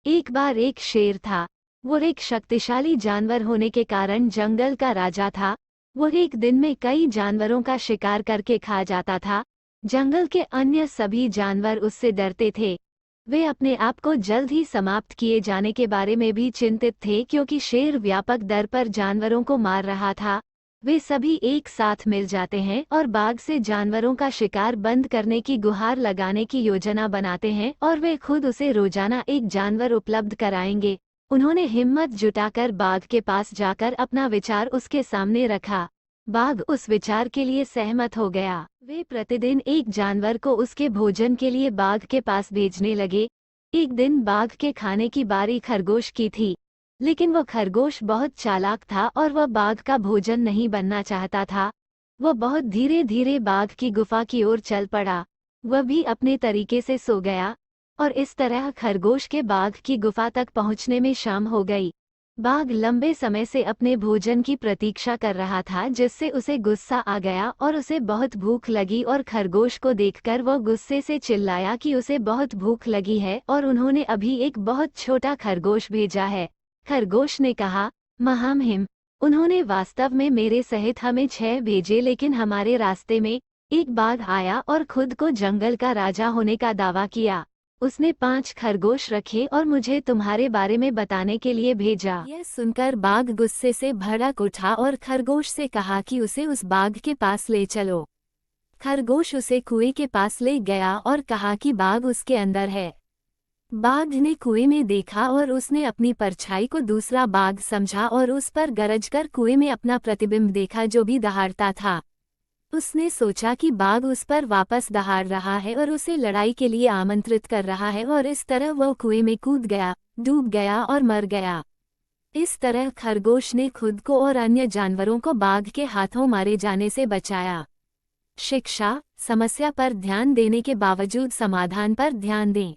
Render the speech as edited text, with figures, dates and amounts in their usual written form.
एक बार एक शेर था। वो एक शक्तिशाली जानवर होने के कारण जंगल का राजा था। वो एक दिन में कई जानवरों का शिकार करके खा जाता था। जंगल के अन्य सभी जानवर उससे डरते थे। वे अपने आप को जल्द ही समाप्त किए जाने के बारे में भी चिंतित थे क्योंकि शेर व्यापक दर पर जानवरों को मार रहा था। वे सभी एक साथ मिल जाते हैं और बाघ से जानवरों का शिकार बंद करने की गुहार लगाने की योजना बनाते हैं और वे खुद उसे रोजाना एक जानवर उपलब्ध कराएंगे। उन्होंने हिम्मत जुटाकर बाघ के पास जाकर अपना विचार उसके सामने रखा। बाघ उस विचार के लिए सहमत हो गया। वे प्रतिदिन एक जानवर को उसके भोजन के लिए बाघ के पास भेजने लगे। एक दिन बाघ के खाने की बारी खरगोश की थी, लेकिन वह खरगोश बहुत चालाक था और वह बाघ का भोजन नहीं बनना चाहता था। वह बहुत धीरे धीरे बाघ की गुफा की ओर चल पड़ा। वह भी अपने तरीके से सो गया और इस तरह खरगोश के बाघ की गुफा तक पहुंचने में शाम हो गई। बाघ लंबे समय से अपने भोजन की प्रतीक्षा कर रहा था, जिससे उसे गुस्सा आ गया और उसे बहुत भूख लगी और खरगोश को देखकर वह गुस्से से चिल्लाया कि उसे बहुत भूख लगी है और उन्होंने अभी एक बहुत छोटा खरगोश भेजा है। खरगोश ने कहा, महामहिम, उन्होंने वास्तव में मेरे सहित हमें 6 भेजे, लेकिन हमारे रास्ते में एक बाघ आया और खुद को जंगल का राजा होने का दावा किया। उसने 5 खरगोश रखे और मुझे तुम्हारे बारे में बताने के लिए भेजा। यह सुनकर बाघ गुस्से से भड़क उठा और खरगोश से कहा कि उसे उस बाघ के पास ले चलो। खरगोश उसे कुएं के पास ले गया और कहा कि बाघ उसके अंदर है। बाघ ने कुएं में देखा और उसने अपनी परछाई को दूसरा बाघ समझा और उस पर गरजकर कुएं में अपना प्रतिबिंब देखा जो भी दहाड़ता था। उसने सोचा कि बाघ उस पर वापस दहाड़ रहा है और उसे लड़ाई के लिए आमंत्रित कर रहा है और इस तरह वह कुएं में कूद गया, डूब गया और मर गया। इस तरह खरगोश ने खुद को और अन्य जानवरों को बाघ के हाथों मारे जाने से बचाया। शिक्षा: समस्या पर ध्यान देने के बावजूद समाधान पर ध्यान दें।